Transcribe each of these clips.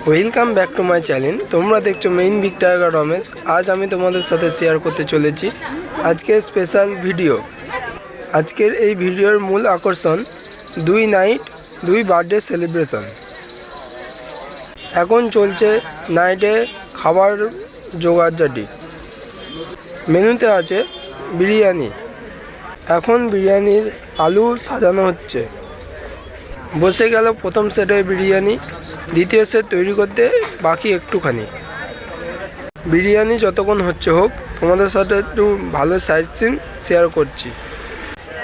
Welcome back to my channel. তোমরা দেখছো main big tiger Ramesh. আজ আমি তোমাদের সাথে শেয়ার করতে চলেছি আজকের স্পেশাল ভিডিও। আজকের এই ভিডিওর মূল আকর্ষণ 2 নাইট 2 বার্থডে সেলিব্রেশন। এখন চলছে নাইটে খাবার জোগাড়জাটি। মেনুতে আছে বিরিয়ানি। এখন বিরিয়ানির আলু সাজানো হচ্ছে। বসে গেল প্রথম সেটে বিরিয়ানি, দ্বিতীয় সেট তৈরি করতে বাকি একটুখানি। বিরিয়ানি যতক্ষণ হচ্ছে হোক, তোমাদের সাথে একটু ভালো সাইট সিন শেয়ার করছি।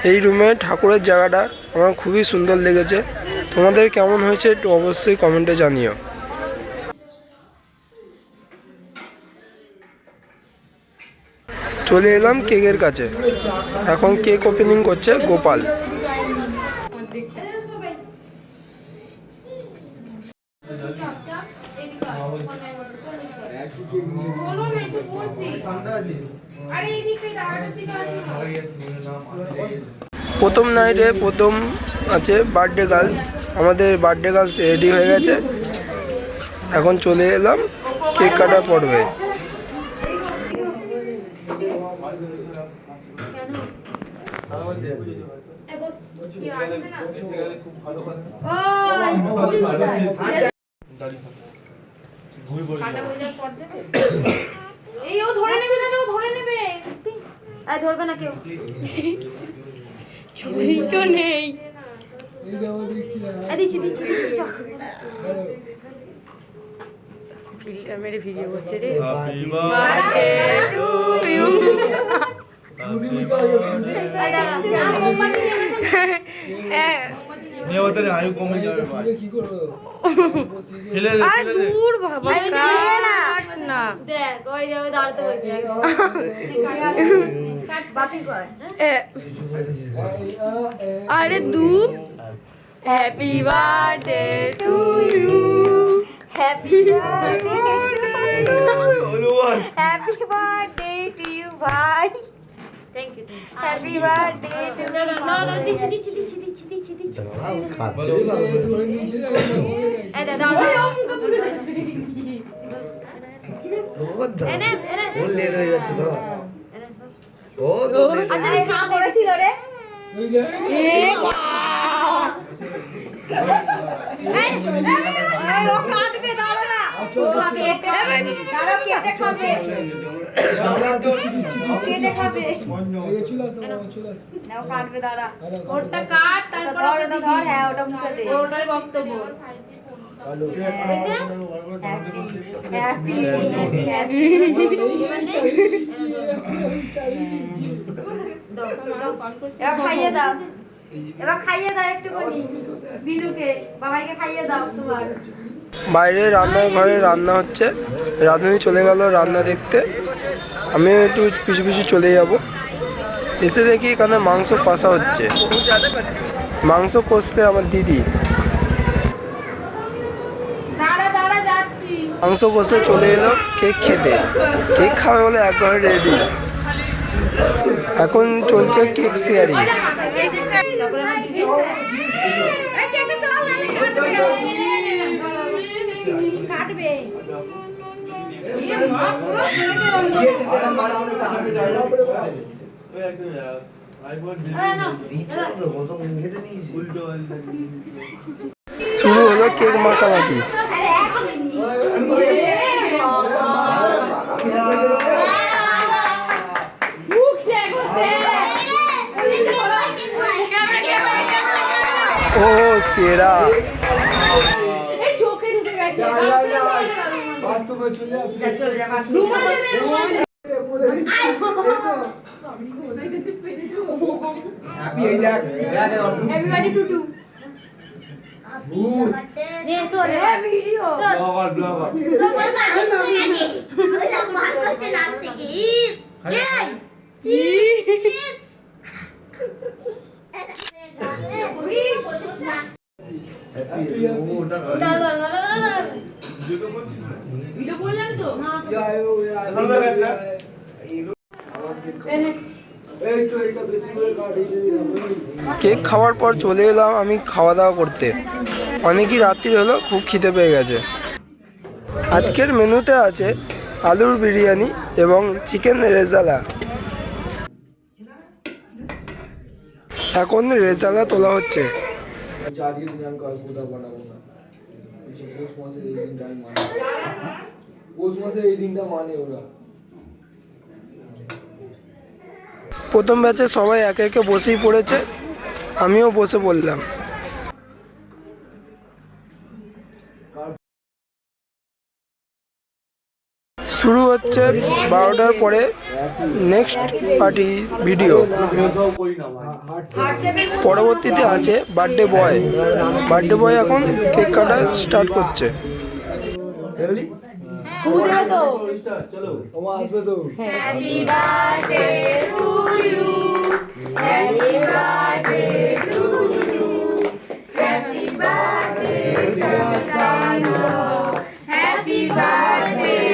এই রুমে ঠাকুরের জায়গাটা আমার খুবই সুন্দর লেগেছে। তোমাদের কেমন হয়েছে একটু অবশ্যই কমেন্টে জানিও। চলে এলাম কেকের কাছে। এখন কেক ওপেনিং করছে গোপাল। প্রথম নাইটে প্রথম আছে বার্থডে গার্লস। আমাদের বার্থডে গার্লস রেডি হয়ে গেছে। এখন চলে এলাম কেক কাটার পর্বে। ধরবে না কেউ, ছবি তো নেই। দিচ্ছি ফিল্টার মেরে ভিডিও করছে রে। দূর বাবা না, দেখ ওই যাবে দাঁড়াতে বলছি। আরে দূর। Happy birthday to you, happy birthday to you ভাই। Thank you. Happy birthday to you. না দিচ্ছি। এই দাদা ওর লেট হয়ে যাচ্ছে তো। ও তো আচ্ছা কি করেছিল রে? ও কাটবে, দাঁড়া না। কেটে খাবে। নাও কাটবে, দাঁড়া। ওটা কাট, তারপর ওটা ধর। হ্যাঁ ওটা মুখে দে, ওটাই বক্তব্য। এবার খাইয়ে দাও একটুখানি বিনুকে, বাবাইকে খাইয়ে দাও তোমার। বাইরে রান্নার ঘরে রান্না হচ্ছে। রাঁধুনি চলে গেল রান্না দেখতে। আমি একটু পিছু চলে যাব। এসে দেখি এখানে মাংস কষা হচ্ছে। মাংস কষছে আমার দিদি। মাংস কষে চলে এলো কেক খেতে। কেক খাবে বলে একবারে রেডি। এখন চলছে কেক শেয়ারিং। শুরু হলো কেক মাখামাখি। ও সেরা। Everybody to do. নে তো রে ভিডিও। ভিডিও করলাম তো। কেক খাওয়ার পর চলে এলাম আমি খাওয়া দাওয়া করতে। অনেকই রাত্রি হলো, খুব খিদে পেয়ে গেছে। আজকের মেনুতে আছে আলুর বিরিয়ানি এবং চিকেন রেজালা। এখন রেজালা তোলা হচ্ছে। আজকে দিনে আমি কাল কোথাও পাঠাবো না। পৌষ মাসের এই দিনটা আমি মানে, পৌষ মাসের এই দিনটা মানে ওরা। প্রথম ব্যাচে সবাই একে একে বসেই পড়েছে, আমিও বসে পড়লাম। শুরু হচ্ছে 12টার পরে নেক্সট পার্টি ভিডিও। পরবর্তীতে আছে বার্থডে বয়। বার্থডে বয় এখন কেক কাটা স্টার্ট করছে। তোমার আসবে তো? Happy birthday to you. Happy birthday to you. Happy birthday, Sanjo. Happy birthday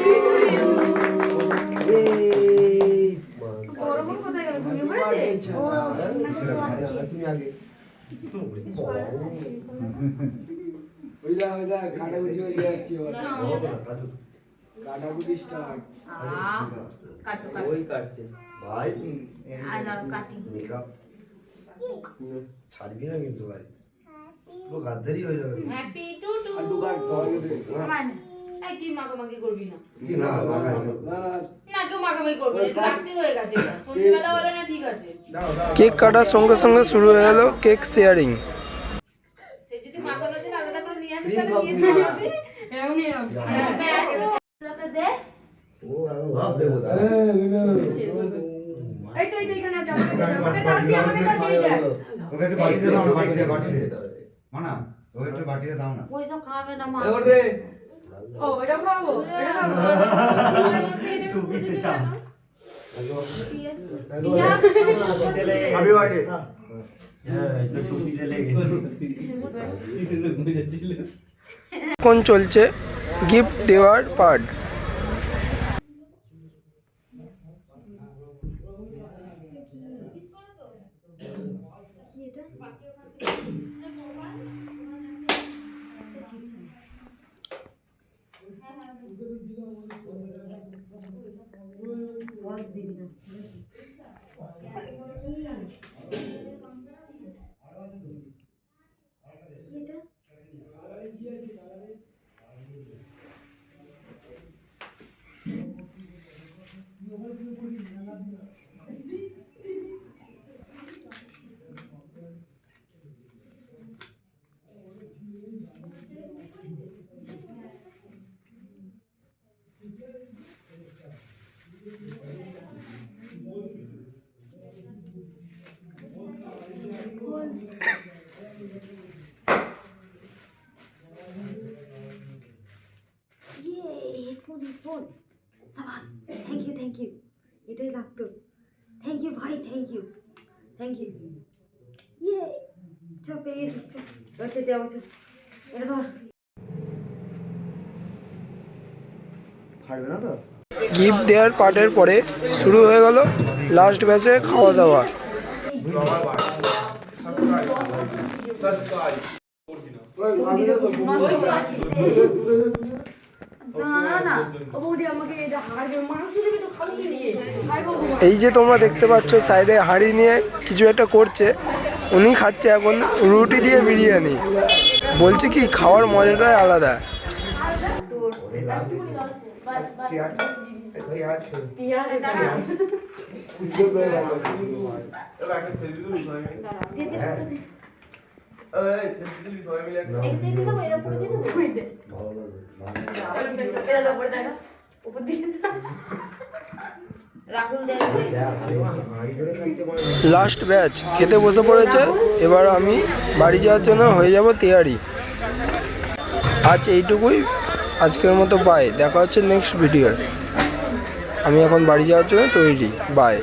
to you. গরম কোথায় গেল? ঘুমিয়ে পড়েছে? তুমি আগে। ওইটা কাটাকুটি হয়ে যাচ্ছে। কাটাকুটি স্টার্ট। ওই কাটছে ভাই। কাটি। মেকআপ ছাড়বি না কিন্তু ভাই, পুরো গাদ্দারি হয়ে যাবে। Happy to two. আর দুবার খাওয়াই দে। এই তুই মাগামাগি করবি না। কি না লাগাই না না না কেউ মাগামাগি করবে না, এটা রাত্রি হয়ে গেছে। সন্ধ্যেবেলা বলে না, ঠিক আছে। কেক কাটার সঙ্গে সঙ্গে শুরু হয়ে গেল কেক শেয়ারিং। সে যদি মাখানো দিন আলাদা করে নিয়ে আসে তাহলে নিয়ে যাবি। এরকমই এরকম। লোকে দে। ও আমি ভাব দেবো স্যার। এই তো এখানে আছে। আমাকে দাঁড়িয়ে আমাকে দাঁড়িয়ে দে। ওকে একটু বাটি দিয়ে দাও না, বাটি দিয়ে মানা ওকে একটু বাটি দিয়ে দাও না। ওই সব খাবে না মা। রে ও এটা খাবো, এটা খাবো। Happy birthday. এখন চলছে গিফট দেওয়ার পার্ট। হেডফোন সাবাস, থ্যাংক ইউ এটাই লাগতো। থ্যাংক ইউ ভাই, থ্যাংক ইউ ইয়ে। চ পেয়ে গেছি, চ ওটা দেওয়া, চ এটা ধর। খাবে না তো? গিফট দেওয়ার পার্টের পরে শুরু হয়ে গেল লাস্ট ব্যাচে খাওয়া দাওয়া। এই যে তোমরা দেখতে পাচ্ছ সাইডে হাঁড়ি নিয়ে কিছু একটা করছে, উনি খাচ্ছে এখন রুটি দিয়ে বিরিয়ানি। বলছে কি খাওয়ার মজাটাই আলাদা। লাস্ট ব্যাচ খেতে বসে পড়েছে, এবার আমি বাড়ি যাওয়ার জন্য হয়ে যাব তৈরি। আজ এইটুকুই, আজকের মতো বাই। দেখা হচ্ছে নেক্সট ভিডিও। আমি এখন বাড়ি যাওয়ার জন্য তৈরি। বাই।